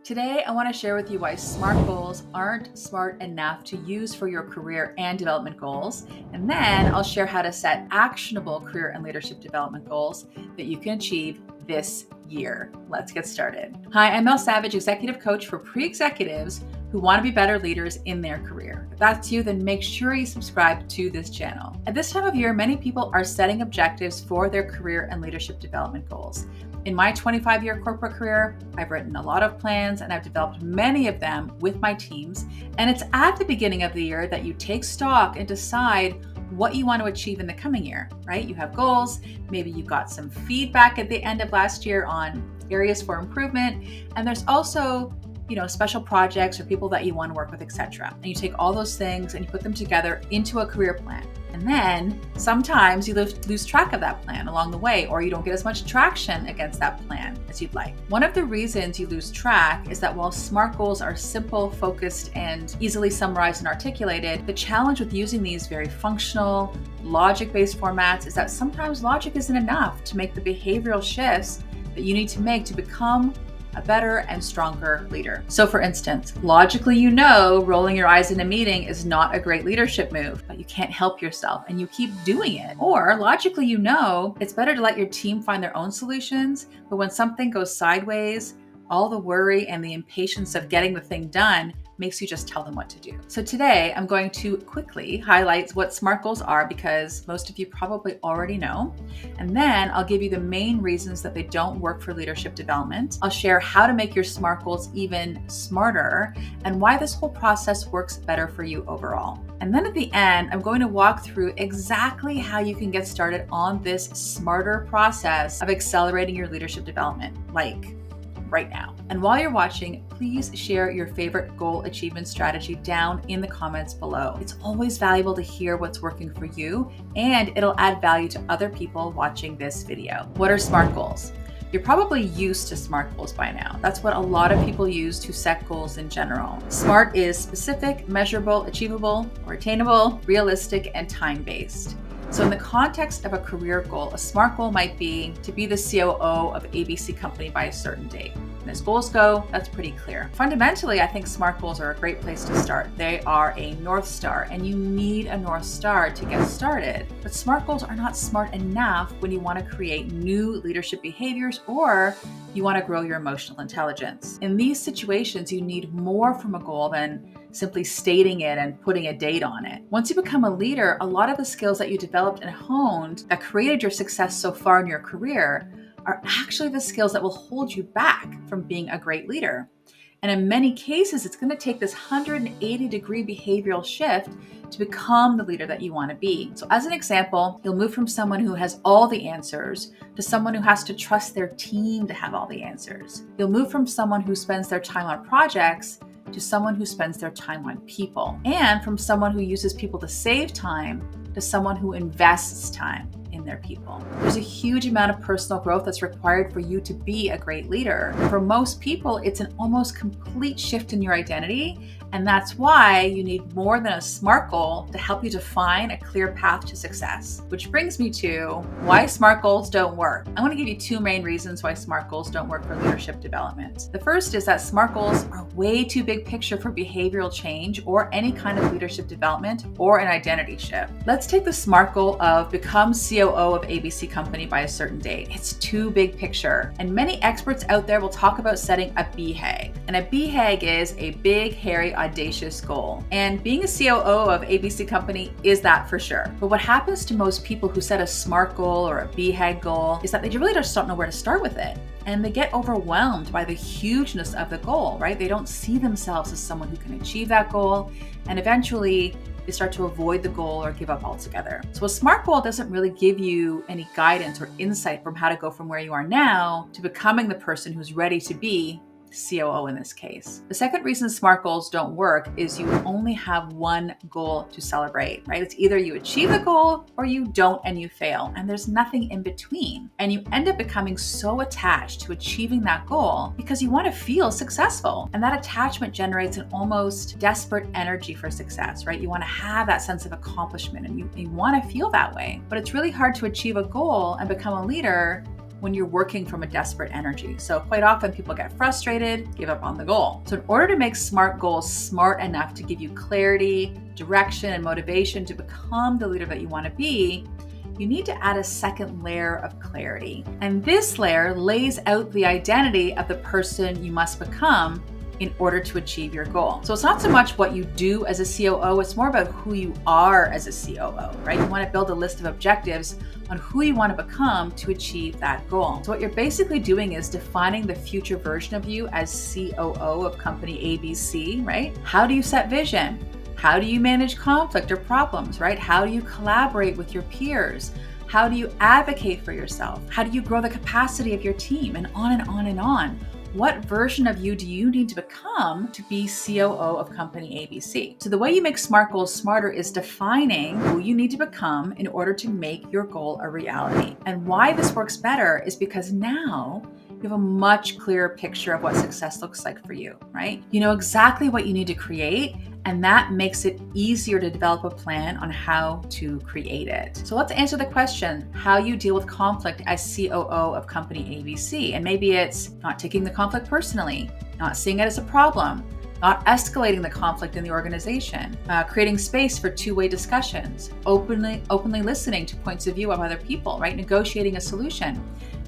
Today, I want to share with you why SMART goals aren't smart enough to use for your career and development goals. And then I'll share how to set actionable career and leadership development goals that you can achieve this year. Let's get started. Hi, I'm Mel Savage, executive coach for pre-executives who want to be better leaders in their career. If that's you, then make sure you subscribe to this channel. At this time of year, many people are setting objectives for their career and leadership development goals. In my 25-year corporate career, I've written a lot of plans and I've developed many of them with my teams. And it's at the beginning of the year that you take stock and decide what you want to achieve in the coming year, right? You have goals. Maybe you got some feedback at the end of last year on areas for improvement. And there's also special projects or people that you want to work with, etc. And you take all those things and you put them together into a career plan. And then sometimes you lose track of that plan along the way, or you don't get as much traction against that plan as you'd like. One of the reasons you lose track is that while SMART goals are simple, focused, and easily summarized and articulated, the challenge with using these very functional, logic-based formats is that sometimes logic isn't enough to make the behavioral shifts that you need to make to become a better and stronger leader. So for instance, logically, rolling your eyes in a meeting is not a great leadership move, but you can't help yourself and you keep doing it. Or logically, it's better to let your team find their own solutions, but when something goes sideways, all the worry and the impatience of getting the thing done makes you just tell them what to do. So today, I'm going to quickly highlight what SMART goals are because most of you probably already know. And then I'll give you the main reasons that they don't work for leadership development. I'll share how to make your SMART goals even smarter and why this whole process works better for you overall. And then at the end, I'm going to walk through exactly how you can get started on this smarter process of accelerating your leadership development, like right now. And while you're watching, please share your favorite goal achievement strategy down in the comments below. It's always valuable to hear what's working for you, and it'll add value to other people watching this video. What are SMART goals? You're probably used to SMART goals by now. That's what a lot of people use to set goals in general. SMART is specific, measurable, achievable, or attainable, realistic, and time-based. So in the context of a career goal, a SMART goal might be to be the COO of ABC company by a certain date. And as goals go, that's pretty clear. Fundamentally, I think SMART goals are a great place to start. They are a North Star, and you need a North Star to get started. But SMART goals are not smart enough when you want to create new leadership behaviors or you want to grow your emotional intelligence. In these situations, you need more from a goal than simply stating it and putting a date on it. Once you become a leader, a lot of the skills that you developed and honed that created your success so far in your career are actually the skills that will hold you back from being a great leader. And in many cases, it's going to take this 180-degree behavioral shift to become the leader that you want to be. So as an example, you'll move from someone who has all the answers to someone who has to trust their team to have all the answers. You'll move from someone who spends their time on projects to someone who spends their time on people, and from someone who uses people to save time to someone who invests time in their people. There's a huge amount of personal growth that's required for you to be a great leader. For most people, it's an almost complete shift in your identity, and that's why you need more than a SMART goal to help you define a clear path to success. Which brings me to why SMART goals don't work. I want to give you two main reasons why SMART goals don't work for leadership development. The first is that SMART goals are way too big picture for behavioral change or any kind of leadership development or an identity shift. Let's take the SMART goal of become COO of ABC company by a certain date. It's too big picture. And many experts out there will talk about setting a BHAG. And a BHAG is a big, hairy, audacious goal. And being a COO of ABC company is that for sure. But what happens to most people who set a SMART goal or a BHAG goal is that they really just don't know where to start with it. And they get overwhelmed by the hugeness of the goal, right? They don't see themselves as someone who can achieve that goal. And eventually, they start to avoid the goal or give up altogether. So a SMART goal doesn't really give you any guidance or insight from how to go from where you are now to becoming the person who's ready to be COO in this case. The second reason SMART goals don't work is you only have one goal to celebrate, right? It's either you achieve the goal or you don't and you fail, and there's nothing in between. And you end up becoming so attached to achieving that goal because you want to feel successful. And that attachment generates an almost desperate energy for success, right? You want to have that sense of accomplishment and you want to feel that way. But it's really hard to achieve a goal and become a leader when you're working from a desperate energy. So quite often people get frustrated, give up on the goal. So in order to make SMART goals smart enough to give you clarity, direction, and motivation to become the leader that you want to be, you need to add a second layer of clarity. And this layer lays out the identity of the person you must become in order to achieve your goal. So it's not so much what you do as a COO, it's more about who you are as a COO, right? You want to build a list of objectives on who you want to become to achieve that goal. So what you're basically doing is defining the future version of you as COO of company ABC, right? How do you set vision? How do you manage conflict or problems, right? How do you collaborate with your peers? How do you advocate for yourself? How do you grow the capacity of your team? And on and on and on. What version of you do you need to become to be COO of company ABC? So the way you make SMART goals smarter is defining who you need to become in order to make your goal a reality. And why this works better is because now you have a much clearer picture of what success looks like for you, right? You know exactly what you need to create, and that makes it easier to develop a plan on how to create it. So let's answer the question, how you deal with conflict as COO of company ABC. And maybe it's not taking the conflict personally, not seeing it as a problem, not escalating the conflict in the organization, creating space for two-way discussions, openly listening to points of view of other people, right? Negotiating a solution.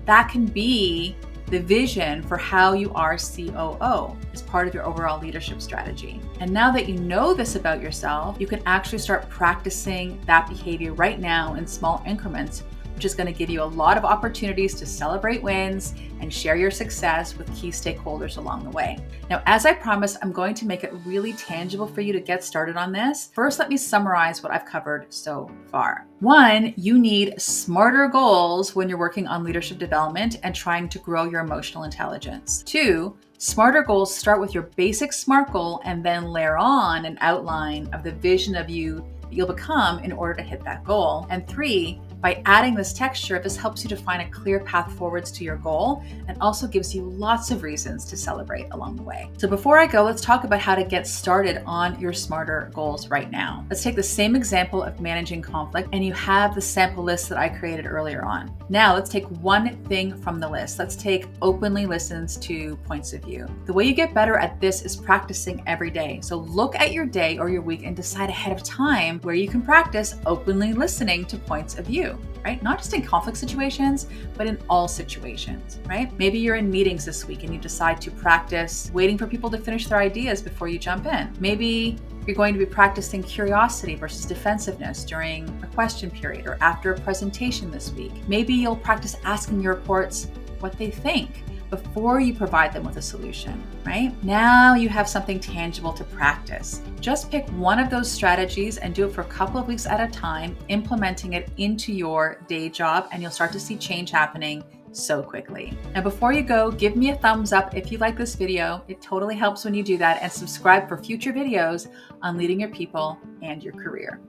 That can be the vision for how you are COO as part of your overall leadership strategy. And now that you know this about yourself, you can actually start practicing that behavior right now in small increments, which is going to give you a lot of opportunities to celebrate wins and share your success with key stakeholders along the way. Now, as I promised, I'm going to make it really tangible for you to get started on this. First, let me summarize what I've covered so far. 1, you need smarter goals when you're working on leadership development and trying to grow your emotional intelligence. 2, smarter goals start with your basic SMART goal and then layer on an outline of the vision of you that you'll become in order to hit that goal. And 3, by adding this texture, this helps you to find a clear path forwards to your goal and also gives you lots of reasons to celebrate along the way. So before I go, let's talk about how to get started on your smarter goals right now. Let's take the same example of managing conflict, and you have the sample list that I created earlier on. Now let's take one thing from the list. Let's take openly listens to points of view. The way you get better at this is practicing every day. So look at your day or your week and decide ahead of time where you can practice openly listening to points of view. Right? Not just in conflict situations, but in all situations, right? Maybe you're in meetings this week and you decide to practice waiting for people to finish their ideas before you jump in. Maybe you're going to be practicing curiosity versus defensiveness during a question period or after a presentation this week. Maybe you'll practice asking your reports what they think before you provide them with a solution, right? Now you have something tangible to practice. Just pick one of those strategies and do it for a couple of weeks at a time, implementing it into your day job, and you'll start to see change happening so quickly. Now, before you go, give me a thumbs up if you like this video. It totally helps when you do that, and subscribe for future videos on leading your people and your career.